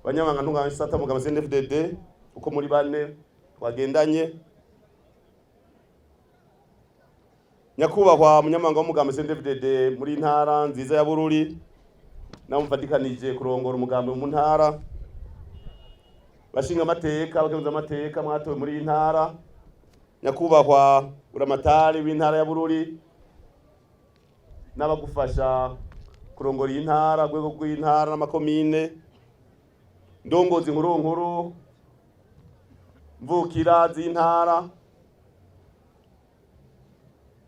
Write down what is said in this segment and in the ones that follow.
abanyamabanga ntunganya mugabo CNDD-FDD uko muri bane twagendanye, nyakubahwa munyamabanga w'umugambi CNDD-FDD muri ntara nziza ya Bururi namufatikanije kurongora umugambi mu ntara, bashinga amateka bakenza amateka mwatowe muri ntara, nyakubahwa uramatari w'intara ya Bururi n'abagufasha kurongora intara rwego rw'intara n'amakomine, ndongozi nkuru mvukira z'intara,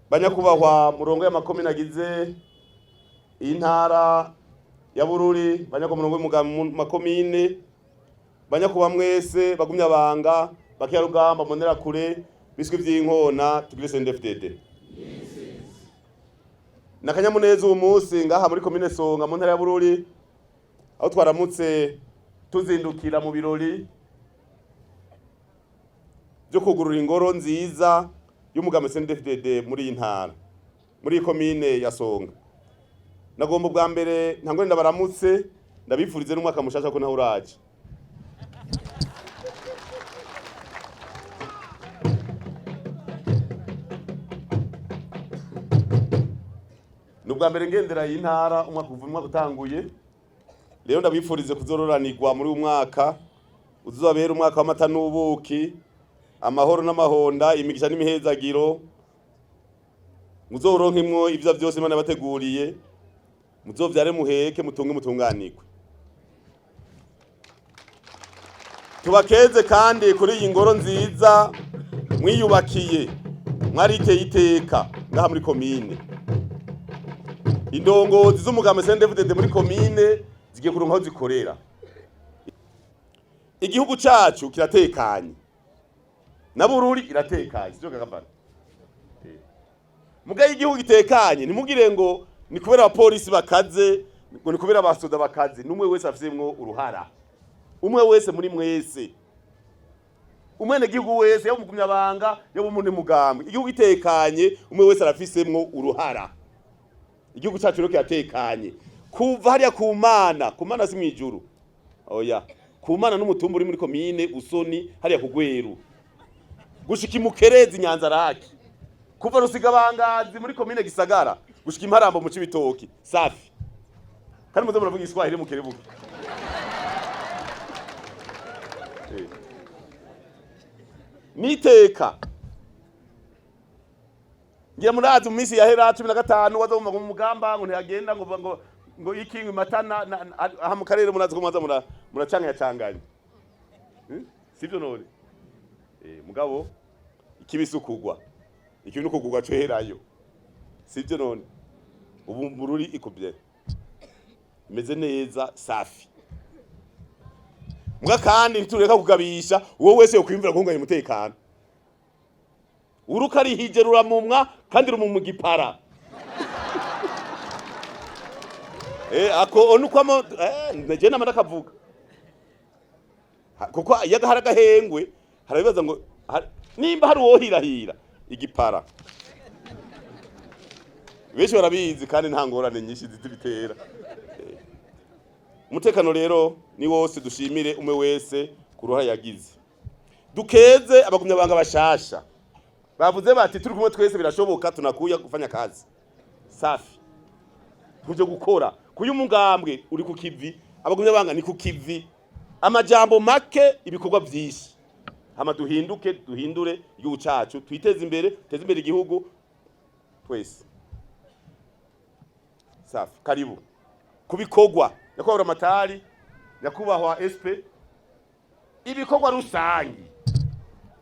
banyakubahwa murongo y'amakomine agize intara ya Bururi, banyakubahwa murongo y'umugambi mu makomine, banyakubahwa mwese bagumya banga bakiya rugamba monera kure biswi vy'inkona tugire CNDD-FDD. Nakanyamuneza uwo munsi ngaha muri komine Songa mu ntara ya Bururi aho twaramutse tuzindukira mu birori byo kugurura ingoro nziza y'umugambi CNDD-FDD muri iyi ntara muri komine ya Songa. Nagomba bwa mbere ntangore ndabaramutse ndabifurize n'umwaka mushasha ko naho uraje. Nubwa mbere ngendera iyi ntara umwaka utanguye, rero ndabifurize kuzororanirwa muri umwaka uzobera umwaka w'amata n'ubuki, amahoro n'amahonda, imigisha n'imihezagiro, muzoronkemwo ivyo vyose Imana bateguriye, muzovyare muheke mutunge mutunganirwe. Tubakeze kandi kuri iyi ngoro nziza mwiyubakiye mwariteye iteka ngaha muri komine. Indongozi z'umugambi CNDD-FDD muri komine zigiye kuronka aho zikorera. Igihugu cacu kiratekanye na Bururi iratekanye, sivyo kagabana. Mugaye igihugu gitekanye nimugire ngo ni kubera abapolisi bakaze, ngo ni kubera abasoda bakaze, numwe wese afizemwo uruhara. Umwe wese muri mwese, umwene gihugu wese yo mugumya banga yo bumundi mugambi, igihugu gitekanye umwe wese arafisemwo uruhara. Igihugu cyacu rero kiratekanye kuva hariya ku Mana si mwijuru, oya ku Mana n'umutumba uri muri komine Busoni hariya ku Gweru gushika Imukerezi Nyanzarake, kuva Rusigabangazi muri komine Gisagara gushika Imparambo mu Cibitoki safi, kandi muze muravuga Igiswahili mu Kerebuke. Niteka ngira murazi mu minsi yahera 15 wazoma mu mugamba ngo ntiyagenda ngo ikingi matana aha mu karere munazi ko mwaza muracanga yacanganye, sivyo none mugabo ikibisukugwa ikintu kugugwa cyo herayo, sivyo none ubu Bururi ikubye imeze neza safi. Muga kandi ntureka kugabisha uwo wese yo kwimvira kunganya umutekano, urukari hije ruramumwa kandi rumu gipara. Ako onukwamo neje namara kavuga kuko yagahara gahengwe harabibaza ngo nimba hari uwo hirahira igipara, benshi barabizi kandi nta ngorane nyinshi zitibitera. Umutekano rero ni wose dushimire umwe wese kuruha yagize. Dukeze abagumya banga bashasha bavuze bati turi kumwe twese birashoboka tunakuya gufanya kazi safi tuje gukora kuyu mungambwe uri ku kivi, abagumya banga ni ku kivi, amajambo make ibikorwa byinshi. Hama duhindure igihugu cyacu, twiteze imbere igihugu twese safi. Karibu kubikorwa nyakubahwa amatari, nyakubahwa SP, ibikorwa rusangi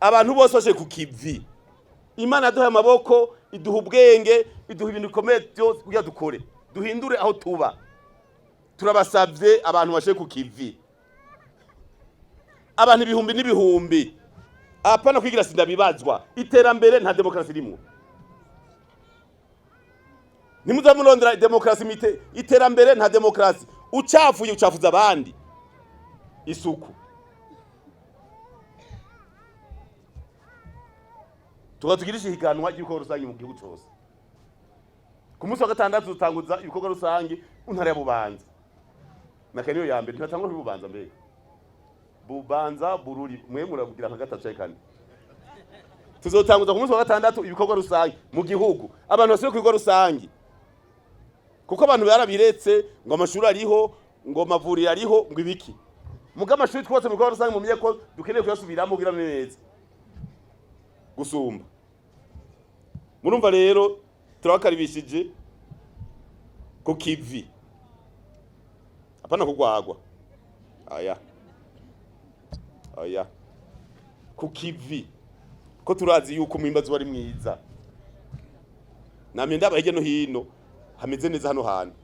abantu bose bashe ku kivi. Imana yaduhaye amaboko, iduha ubwenge, iduha ibintu bikomeye byose kugira dukore, duhindure aho tuba. Turabasavye abantu bashe ku kivi, abantu ibihumbi n'ibihumbi, apana kwigira sindabibazwa. Iterambere nta demokrasi rimwe, nimuzamurondera demokrasi mite. Iterambere nta demokrasi, ucafuye ucafuza abandi. Isuku tugatugirije higanwa y'uko rusangi mu gihugu cyose. Ku munsi wa gatandatu dutanguza ibikorwa rusangi mu ntara ya Bubanza, nakaniyo ya mbere turatangura Bubanza mbere Bubanza Bururi mwe muravugira nka gatatu cyangwa kane tuzotanguza ku munsi wa gatandatu ibikorwa rusange mu gihugu abantu basuye ku bikorwa rusange kuko abantu barabiretse ngo amashuri ariho ngo mavuriro ariho ngo ibiki muga amashuri twose mu bikorwa rusange mumenye ko dukeneye kuyasubiramo kugira neza gusumba murumva rero turabakaribishije ku kivi apana kugwagwa aya ku kivi ko turazi yuko mwimbazi wari mwiza namye ndaba hirya no hino hameze neza hano hantu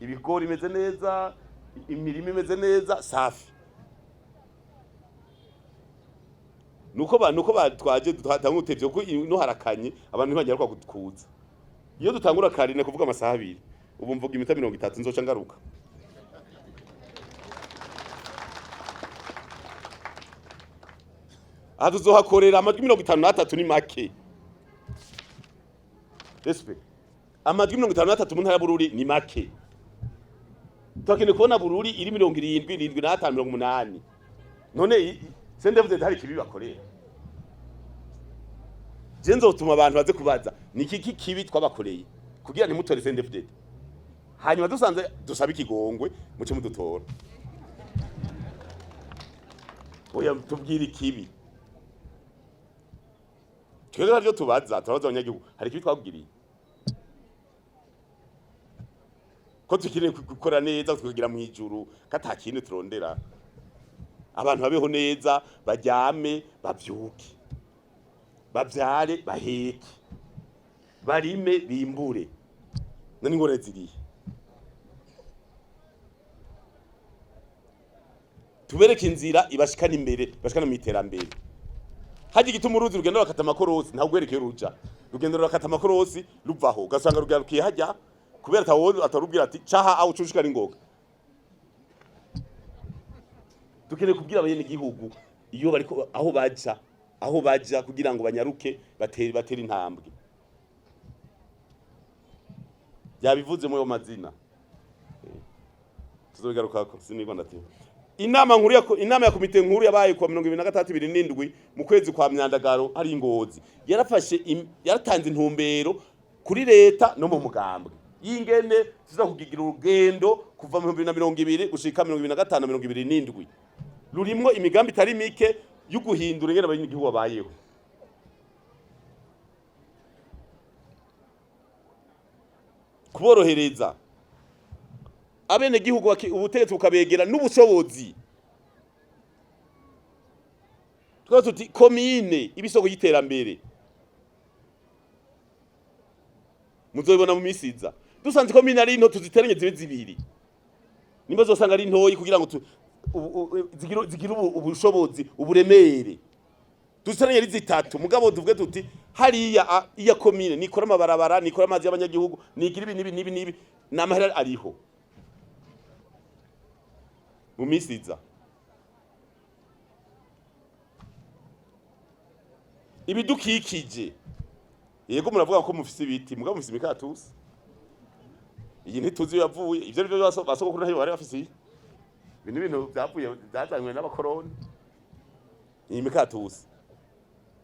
ibigori imeze neza imirimo imeze neza safi nuko batwaje dutanga utevye ko no harakanye abantu ntibajya kwa kuza iyo dutangura karine kuvuga amasaha 2 ubu mvuga imita 30 nzoca ngaruka tuzohakorera amajwi 53 ni make respect amajwi 53 mu ntara ya Bururi ni make tukene kubona Bururi iri 77 none sendevde hari kibi bakorera jenzo utuma abantu baze kubaza niki kibi twabakoreye kugira nimutore sendevde hanyuma dusanze dusaba ikigongwe muce mudutora oya tubwira ikibi twese ryo tubaza abanyagihugu hari kibi twabwiriye ko tukire gukora neza tukagira mu ijuru katakindi turondera abantu babeho neza bajyame bavyuke bavyare baheke barime bimbure nani ngore ziriye tubereke inzira ibashikana imbere bashikana mu iterambere haje gituma uruzi rugendo rakata makorosi nta gwerekeye ruja rugendo rakata makorosi ruvaho gasanga rugarukiye hajya kubera tawo atarubwira ati caha aho cushikana ingoga dukene kubwira abanye igihugu iyo bariko aho baja kugira ngo banyaruke batera intambwe yabivuze mu mazina tuzobigarukako sinigwa ndati inama ya komite nkuru yabaye kwa 2023 mu kwezi kwa myandagaro ari ingozi yaratanze intumbero kuri leta no mu mugambwe yingene tuza kugigira urugendo kuva mu 2020 gushika 2025-2027 rurimwo imigambi itari mike yo guhindura ingene abanyagihugu babayeho kuborohereza abene gihugu ubutegetsi bukabegera n'ubushobozi twese tuti komine ibisoko y'iterambere muzobibona mu misiza dusanze komine ari into tuziteranye zibe zibiri nimba zosanga ari ntoyi kugira ngo zigira ubushobozi uburemere dusaranye ari zitatu mugabo tuvuge tuti hariya iya komine nikora amabarabara nikora amazi y'abanyagihugu nigira ibi n'amahera ariho mu misiza ibidukikije yego muravuga ko mufise ibiti mugabo mufise imikatusi iyi ntituzi yavuye ivyo rivyo basoko naho bari bafise ibintu byavuye byazanywe n'abakoroni iyi mikatusi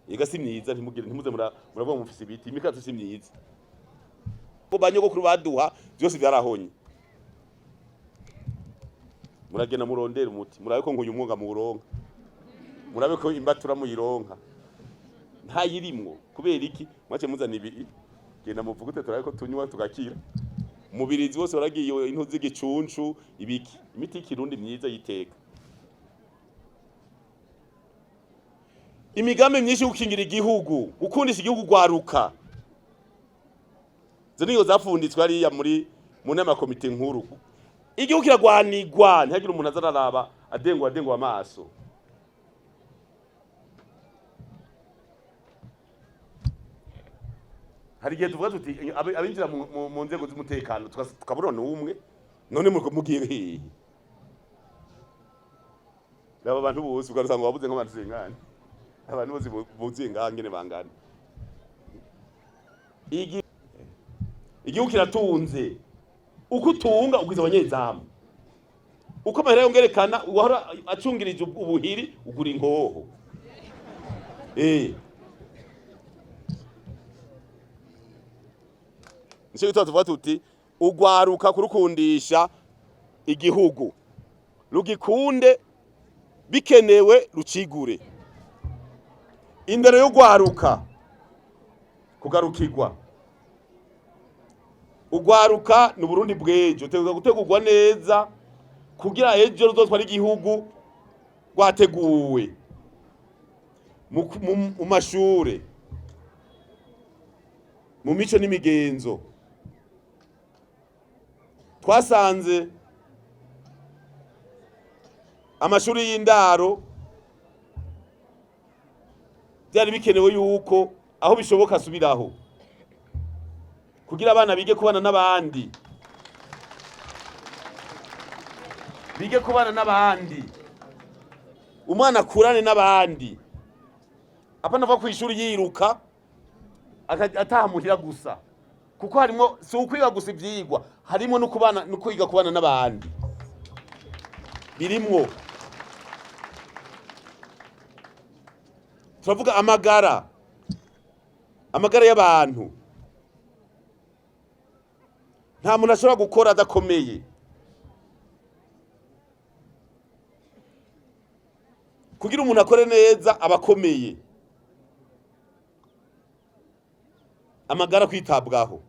yega si myiza ntimuze muravuga mufise ibiti imikatusi si myiza bo banyogokuru baduha byose byarahonye muragena murondera umuti murabe ko nguyu mwuga mu buronka murabe ko imbatura muyironka nta yirimwo kubera iki mwace muzana ibi genda muvugute turabe ko tunywa tugakira umubirizi wose waragiye intuzi gicuncu ibiki imiti y'ikirundi myiza yiteka imigambi myinshi gukingira igihugu gukundisha igihugu gwaruka zaniyo zafunditswe ari ya mu nama komite nkuru igihugu kiragwanirwa ntihagira umuntu azararaba adengwa amaso hari gihe tuvuga tuti abinjira mu nzego z'umutekano tukaburona umwe none mugiye hehe aba bantu bose ugasanga wabuze nk'abantu zingana abantu bose buzuye ngangene bangana igihugu kiratunze uko utunga ugwiza abanyezamu uko amahera yongerekana uwahora acungirije ubuhiri ugura inkoho. Nico gituma tuvuga tuti ugwaruka kurukundisha igihugu, rugikunde bikenewe rucigure. Indero yo gwaruka kugarukirwa. Ugwaruka ni Burundi bwejo, utegerezwa gutegurwa neza kugira ejo ruzotwara igihugu rwateguwe mu mashure, mu mico n'imigenzo. Twasanze amashuri y'indaro byari bikenewe yuko aho bishoboka asubiraho kugira abana bige kubana n'abandi, bige kubana n'abandi, umwana akurane n'abandi, apana va kwishuri yiruka atahamuhira gusa, kuko harimo si ukwiga gusa ivyigwa, harimo no kubana no kwiga kubana n'abandi birimwo. Turavuga amagara y'abantu. Nta muntu ashobora gukora adakomeye. Kugira umuntu akore neza abakomeye. Amagara kwitabwaho.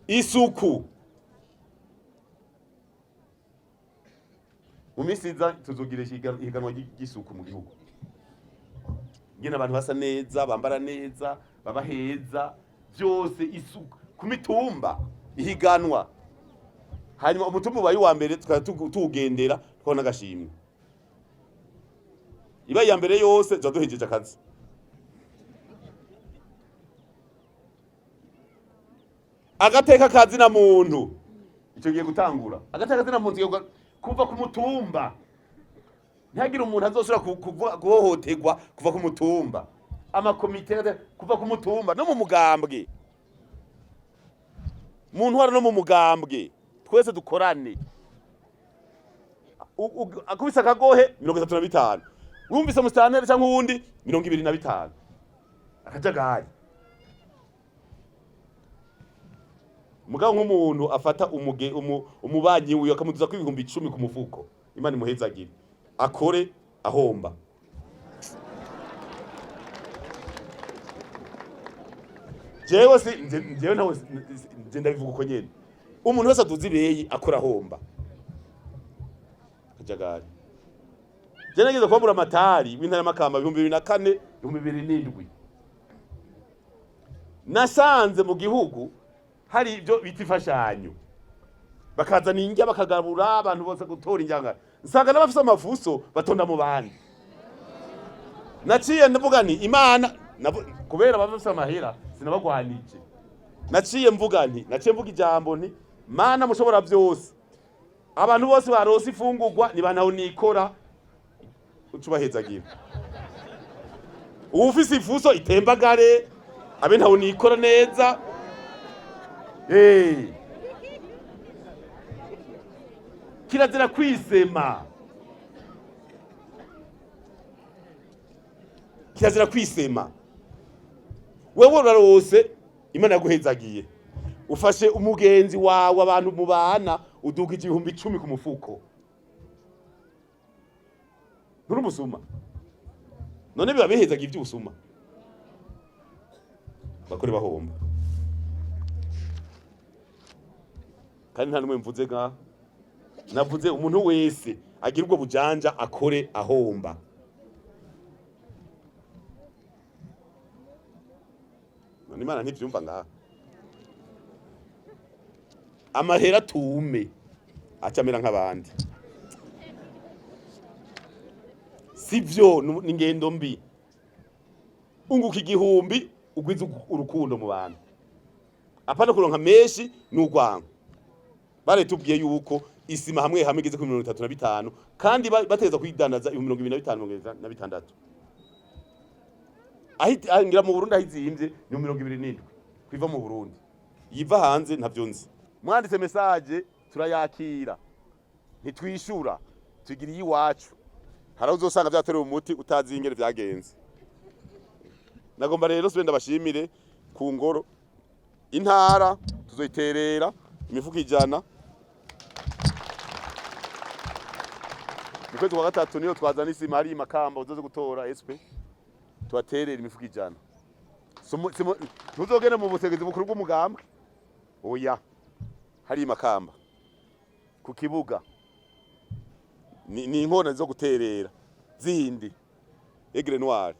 Isuku. Mu minsi iza tuzogira ihiganwa ry'isuku mu gihugu. Ngena abantu basa neza, bambara neza, baba heza, byose isuku ku mitumba ihiganwa. Hanyuma umutumba ubaye wa mbere tugendera twona gashimwe. Iba ya mbere yose duhejeje akazi. Agateka kazi na muntu icyo giye gutangura. Agateka kazi na muntu kuva ku mutumba. Ntihagire umuntu azosura guhohoterwa kuva ku mutumba. Amakomite kuva ku mutumba no mu mugambwe. Muntu wari no mu mugambwe. Twese dukorane. Akubisa kagohe 35. Wumvise mustantere cyangwa uwundi 25. Akajagari. Mugabo nk'umuntu afata umubanyi wiwe akamuduza ku 10,000 ku mufuko. Imana imuhezagire. Akore ahomba. Jewe nawe ndabivuga uko nyene. Umuntu wese aduzi beyi akora ahomba. Akajagari. Je nageze kwambura amatari w'intara Makamba 2004 2007. Nasanze mu gihugu hari ibyo bitifashanyo. Bakazana injya bakagabura abantu bose gutora injanga. Nsanga n'abafise amafuso batonda mu bandi. Naciye ndavuga nti Imana kubera bafise amahera sinabagwanije. Naciye mvuga ijambo nti Mana mushobora byose. Abantu bose barose ifungurwa ni banaho nikora ucubahezagira. Ufise ifuso itembagare abe ntaho nikora neza. Kirazira kwisema. Kirazira kwisema. Wewe urarose Imana yaguhezagiye. Ufashe umugenzi wawe abantu mubana uduka 10,000 ku mufuko. Nuri musuma. None biba bihezagiye ivy'ubusuma. Bakore bahomba. Kandi nta numwe mvuze nga navuze umuntu wese agira ubwo bujanja akore ahomba. None Imana ntivyumva nga. Amahera tume acamera nk'abandi. Sivyo ni ngendo mbi. Unguka 1,000 ugwiza urukundo mu bantu. Apana kuronka meshi n'ugwango. Baretubwiye yuko isima hamwe igeze ku 35 kandi bateza kwidandaza 25,26. Ngira mu Burundi ahizimvye ni 27 kwiva mu Burundi. Yiva hanze ntavyo nzi. Mwanditse message turayakira ntitwishura tugiriye iwacu hari uzosanga byaterewe umuti utazi ingere vyagenze. Nagomba rero sibenda bashimire ku ngoro intara tuzoyiterera imifuko 100 mu kwezi kwa 3 niyo twazana isima hari Makamba uzoze gutora SP tubaterera imifuko 100 ntuzogene mu busegezi bukuru bw'umugambwe oya hari Makamba ku kibuga ni inkona zo guterera zindi Aigle Noir